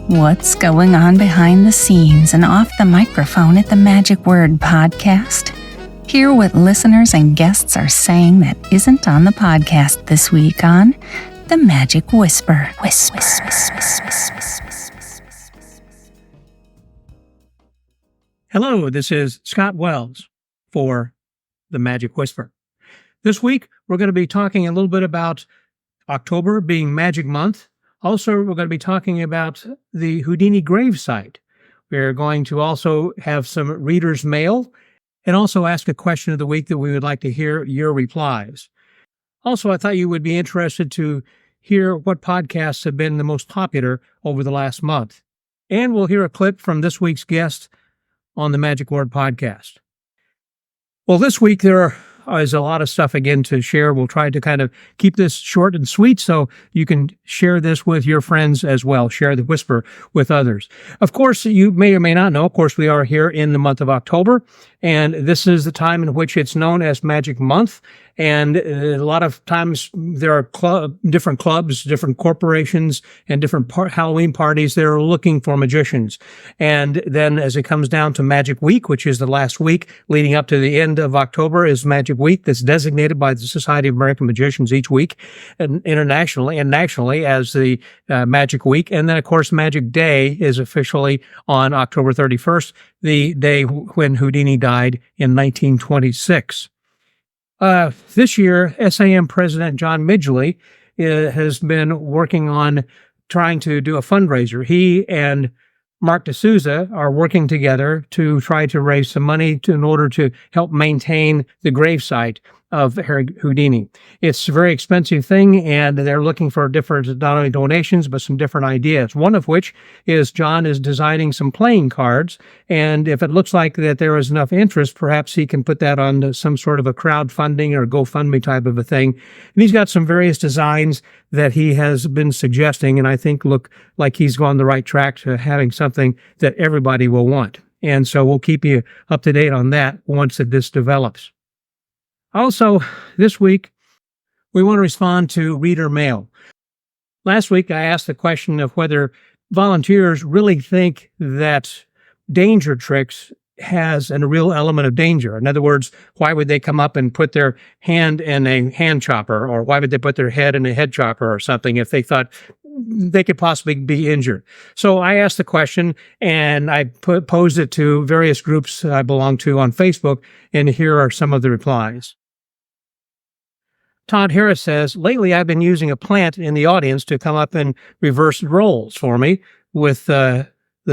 What's going on behind the scenes and off the microphone at the Magic Word podcast? Hear what listeners and guests are saying that isn't on the podcast this week on The Magic Whisper. Hello, this is Scott Wells for The Magic Whisper. This week, we're going to be talking a little bit about October being Magic Month. Also, we're going to be talking about the Houdini gravesite. We're going to also have some reader's mail and also ask a question of the week that we would like to hear your replies. Also, I thought you would be interested to hear what podcasts have been the most popular over the last month. And we'll hear a clip from this week's guest on the Magic Word podcast. Well, this week there is a lot of stuff again to share. We'll try to kind of keep this short and sweet so you can share this with your friends as well. Share the whisper with others. Of course, you may or may not know, of course, we are here in the month of October, and this is the time in which it's known as Magic Month. And a lot of times there are different clubs, different corporations, and different Halloween parties that are looking for magicians. And then as it comes down to Magic Week, which is the last week leading up to the end of October, is Magic Week that's designated by the Society of American Magicians each week, and internationally and nationally as the Magic Week. And then, of course, Magic Day is officially on October 31st, the day when Houdini died in 1926. This year, SAM President John Midgley has been working on trying to do a fundraiser. He and Mark D'Souza are working together to try to raise some money in order to help maintain the gravesite of Houdini. It's a very expensive thing, and they're looking for different, not only donations, but some different ideas. One of which is John is designing some playing cards, and if it looks like that there is enough interest, perhaps he can put that on some sort of a crowdfunding or GoFundMe type of a thing. And he's got some various designs that he has been suggesting, and I think look like he's gone the right track to having something that everybody will want. And so we'll keep you up to date on that once this develops. Also, this week, we want to respond to reader mail. Last week, I asked the question of whether volunteers really think that danger tricks has a real element of danger. In other words, why would they come up and put their hand in a hand chopper, or why would they put their head in a head chopper or something if they thought they could possibly be injured? So I asked the question, and I posed it to various groups I belong to on Facebook, and here are some of the replies. Todd Harris says, lately I've been using a plant in the audience to come up and reverse roles for me with the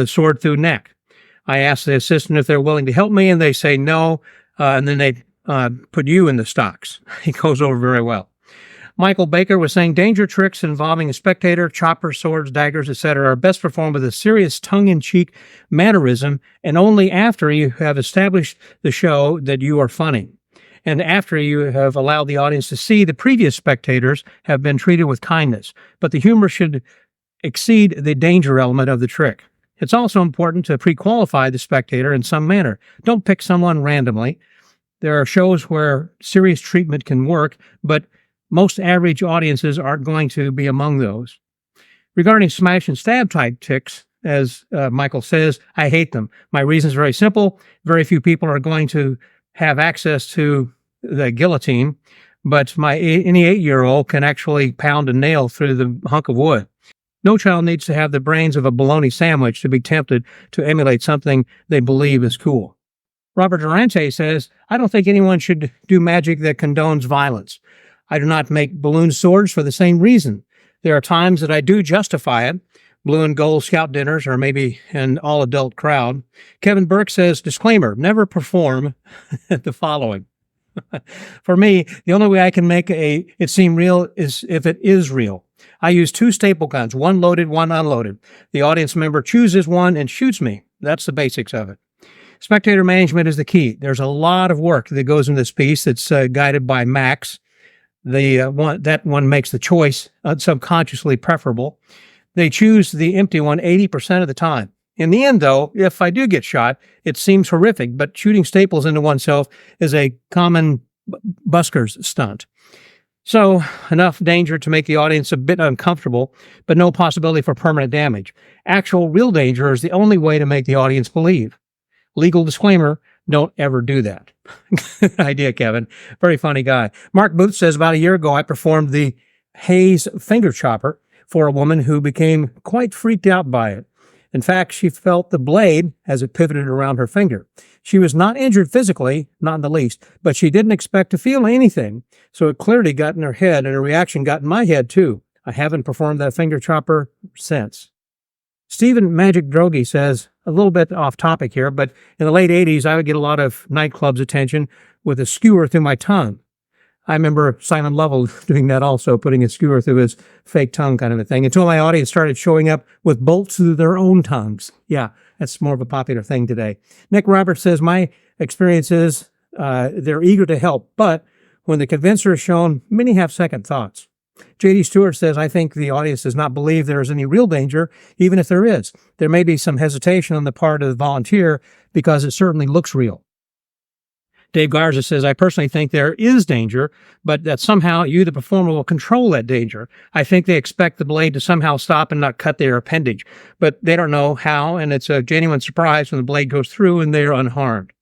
sword through neck. I asked the assistant if they're willing to help me, and they say no, and then they put you in the stocks. It goes over very well. Michael Baker was saying danger tricks involving a spectator, choppers, swords, daggers, etc. are best performed with a serious tongue-in-cheek mannerism, and only after you have established the show that you are funny. And after you have allowed the audience to see the previous spectators have been treated with kindness. But the humor should exceed the danger element of the trick. It's also important to pre-qualify the spectator in some manner. Don't pick someone randomly. There are shows where serious treatment can work, but most average audiences aren't going to be among those. Regarding smash and stab type tricks, as Michael says, I hate them. My reason is very simple. Very few people are going to have access to the guillotine, but any 8-year-old can actually pound a nail through the hunk of wood. No child needs to have the brains of a bologna sandwich to be tempted to emulate something they believe is cool. Robert Durante says, I don't think anyone should do magic that condones violence. I do not make balloon swords for the same reason. There are times that I do justify it. Blue and gold scout dinners, or maybe an all-adult crowd. Kevin Burke says, disclaimer, never perform the following. For me, the only way I can make it seem real is if it is real. I use 2 staple guns, one loaded, one unloaded. The audience member chooses one and shoots me. That's the basics of it. Spectator management is the key. There's a lot of work that goes into this piece that's guided by Max. That one makes the choice subconsciously preferable. They choose the empty one 80% of the time. In the end, though, if I do get shot, it seems horrific, but shooting staples into oneself is a common busker's stunt. So, enough danger to make the audience a bit uncomfortable, but no possibility for permanent damage. Actual real danger is the only way to make the audience believe. Legal disclaimer, don't ever do that. Good idea, Kevin. Very funny guy. Mark Booth says, about a year ago, I performed the Hayes finger chopper for a woman who became quite freaked out by it. In fact, she felt the blade as it pivoted around her finger. She was not injured physically, not in the least, but she didn't expect to feel anything. So it clearly got in her head, and a reaction got in my head too. I haven't performed that finger chopper since. Stephen Magic Drogi says, a little bit off topic here, but in the late 80s, I would get a lot of nightclubs attention with a skewer through my tongue. I remember Simon Lovell doing that also, putting a skewer through his fake tongue kind of a thing, until my audience started showing up with bolts through their own tongues. Yeah, that's more of a popular thing today. Nick Roberts says, my experience is they're eager to help, but when the convincer is shown, many have second thoughts. J.D. Stewart says, I think the audience does not believe there is any real danger, even if there is. There may be some hesitation on the part of the volunteer because it certainly looks real. Dave Garza says, I personally think there is danger, but that somehow you, the performer, will control that danger. I think they expect the blade to somehow stop and not cut their appendage, but they don't know how, and it's a genuine surprise when the blade goes through and they're unharmed.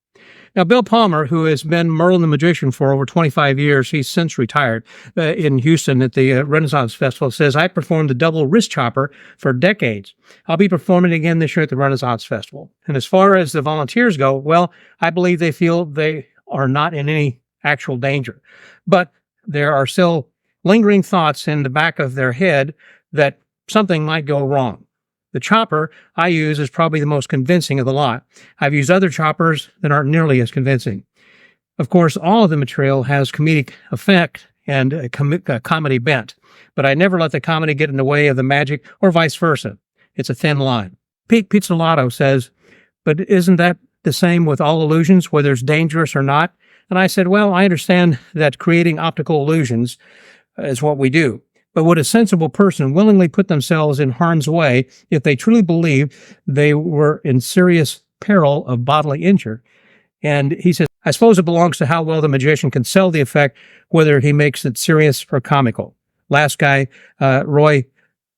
Now, Bill Palmer, who has been Merlin the Magician for over 25 years, he's since retired, in Houston at the Renaissance Festival, says, I performed the double wrist chopper for decades. I'll be performing again this year at the Renaissance Festival. And as far as the volunteers go, well, I believe they feel they are not in any actual danger. But there are still lingering thoughts in the back of their head that something might go wrong. The chopper I use is probably the most convincing of the lot. I've used other choppers that aren't nearly as convincing. Of course, all of the material has comedic effect and a comedy bent, but I never let the comedy get in the way of the magic or vice versa. It's a thin line. Pete Pizzolato says, but isn't that the same with all illusions, whether it's dangerous or not? And I said, well, I understand that creating optical illusions is what we do. But would a sensible person willingly put themselves in harm's way if they truly believed they were in serious peril of bodily injury? And he says, I suppose it belongs to how well the magician can sell the effect, whether he makes it serious or comical. Last guy, Roy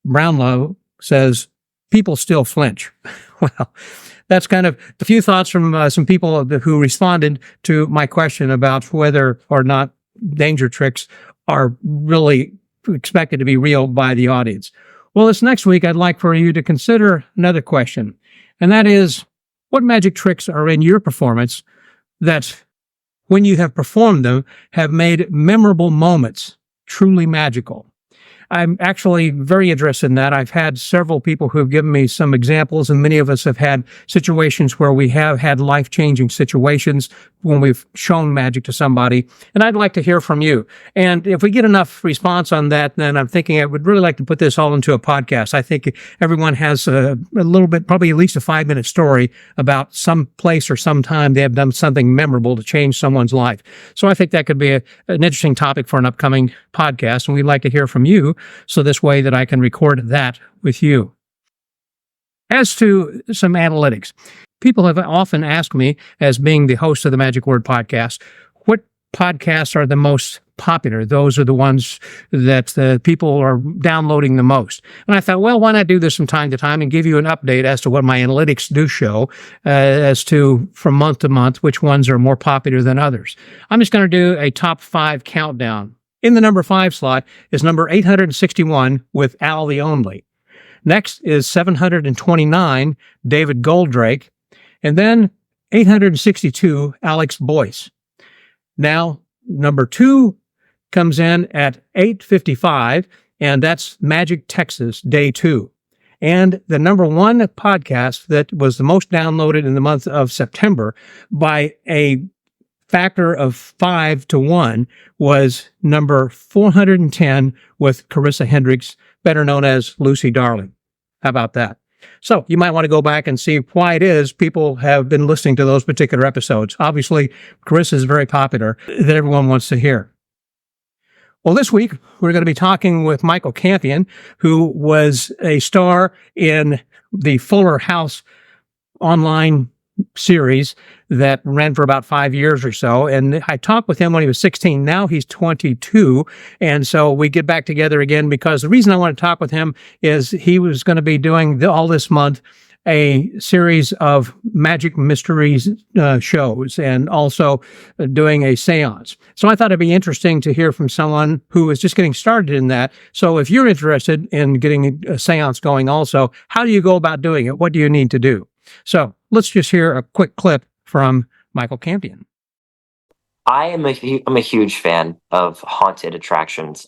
Brownlow, says, people still flinch. Well, that's kind of a few thoughts from some people who responded to my question about whether or not danger tricks are really expected to be real by the audience. Well, this next week, I'd like for you to consider another question, and that is, what magic tricks are in your performance that, when you have performed them, have made memorable moments truly magical? I'm actually very interested in that. I've had several people who have given me some examples, and many of us have had situations where we have had life-changing situations when we've shown magic to somebody, and I'd like to hear from you. And if we get enough response on that, then I'm thinking I would really like to put this all into a podcast. I think everyone has a little bit, probably at least a 5-minute story about some place or some time they have done something memorable to change someone's life. So I think that could be an interesting topic for an upcoming podcast, and we'd like to hear from you, so this way that I can record that with you. As to some analytics, people have often asked me, as being the host of the Magic Word podcast, what podcasts are the most popular? Those are the ones that the people are downloading the most. And I thought, well, why not do this from time to time and give you an update as to what my analytics do show as to, from month to month, which ones are more popular than others. I'm just going to do a top 5 countdown. In the number 5 slot is number 861 with Al the Only. Next is 729, David Goldrake. And then 862, Alex Boyce. Now, number 2 comes in at 855, and that's Magic Texas Day 2. And the number 1 podcast that was the most downloaded in the month of September by a factor of 5 to 1 was number 410 with Carissa Hendricks, better known as Lucy Darling. How about that? So you might want to go back and see why it is people have been listening to those particular episodes. Obviously, Carissa is very popular, that everyone wants to hear. Well, this week, we're going to be talking with Michael Campion, who was a star in the Fuller House online series that ran for about 5 years or so. And I talked with him when he was 16. Now he's 22. And so we get back together again because the reason I want to talk with him is he was going to be doing all this month a series of magic mysteries shows and also doing a seance. So I thought it'd be interesting to hear from someone who is just getting started in that. So if you're interested in getting a seance going also, how do you go about doing it? What do you need to do? So let's just hear a quick clip from Michael Campion. I'm a huge fan of haunted attractions.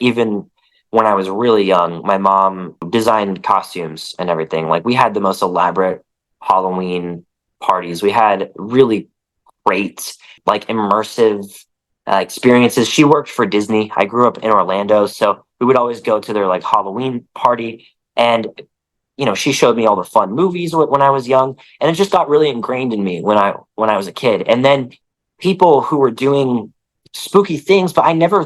Even when I was really young, my mom designed costumes and everything. Like, we had the most elaborate Halloween parties. We had really great, immersive experiences. She worked for Disney. I grew up in Orlando, so we would always go to their Halloween party. And, she showed me all the fun movies when I was young, and it just got really ingrained in me when I was a kid. And then people who were doing spooky things, but I never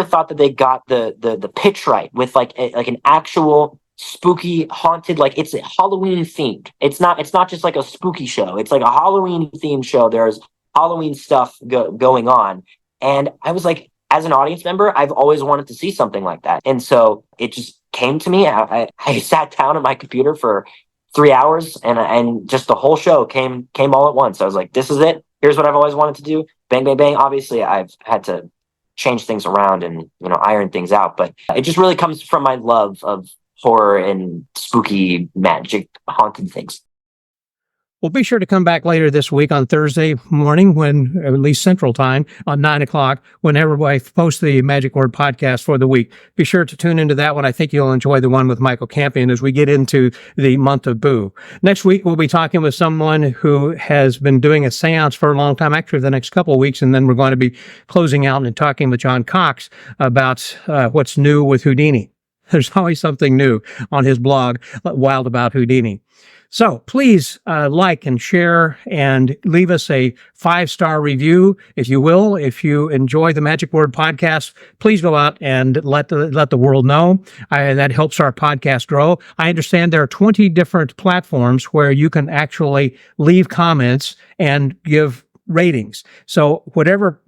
thought that they got the pitch right with an actual spooky haunted, it's Halloween themed. It's not just like a spooky show. It's like a Halloween themed show. There's Halloween stuff going on. And I was like, as an audience member, I've always wanted to see something like that. And so it just came to me. I sat down at my computer for 3 hours and just the whole show came all at once. I was like, this is it. Here's what I've always wanted to do. Bang, bang, bang. Obviously, I've had to change things around and, iron things out. But it just really comes from my love of horror and spooky magic haunted things. Well, be sure to come back later this week on Thursday morning, when, at least Central Time, on 9 o'clock, whenever I post the Magic Word podcast for the week. Be sure to tune into that one. I think you'll enjoy the one with Michael Campion as we get into the month of Boo. Next week, we'll be talking with someone who has been doing a seance for a long time, actually the next couple of weeks, and then we're going to be closing out and talking with John Cox about what's new with Houdini. There's always something new on his blog, Wild About Houdini. So please like and share and leave us a 5-star review, if you will. If you enjoy the Magic Word podcast, please go out and let the world know. That helps our podcast grow. I understand there are 20 different platforms where you can actually leave comments and give ratings. So whatever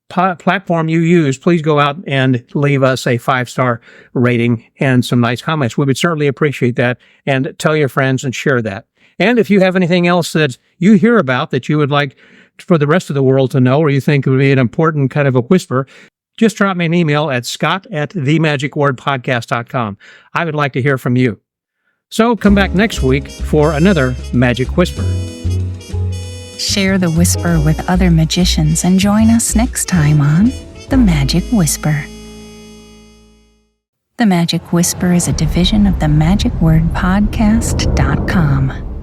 platform you use, please go out and leave us a 5-star rating and some nice comments. We would certainly appreciate that, and tell your friends and share that. And if you have anything else that you hear about that you would like for the rest of the world to know, or you think would be an important kind of a whisper, just drop me an email at scott@themagicwordpodcast.com. I would like to hear from you. So come back next week for another Magic Whisper. Share the whisper with other magicians and join us next time on The Magic Whisper. The Magic Whisper is a division of the MagicWordPodcast.com.